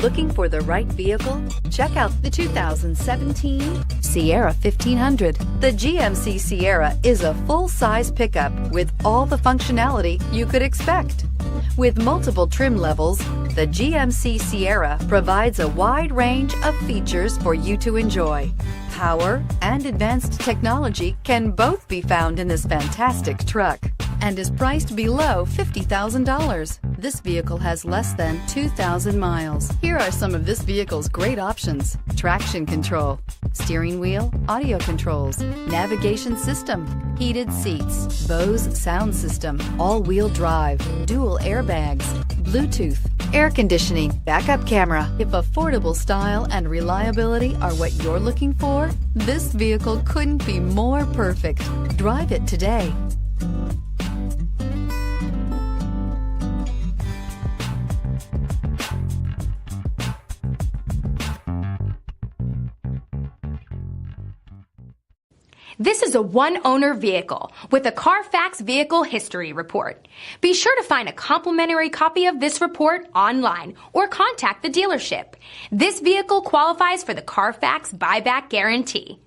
Looking for the right vehicle? Check out the 2017 Sierra 1500. The GMC Sierra is a full-size pickup with all the functionality you could expect. With multiple trim levels, the GMC Sierra provides a wide range of features for you to enjoy. Power and advanced technology can both be found in this fantastic truck and is priced below $50,000. This vehicle has less than 2,000 miles. Here are some of this vehicle's great options: traction control, steering wheel audio controls, navigation system, heated seats, Bose sound system, all-wheel drive, dual airbags, Bluetooth, air conditioning, backup camera. If affordable style and reliability are what you're looking for, this vehicle couldn't be more perfect. Drive it today. This is a one-owner vehicle with a Carfax Vehicle History Report. Be sure to find a complimentary copy of this report online or contact the dealership. This vehicle qualifies for the Carfax Buyback Guarantee.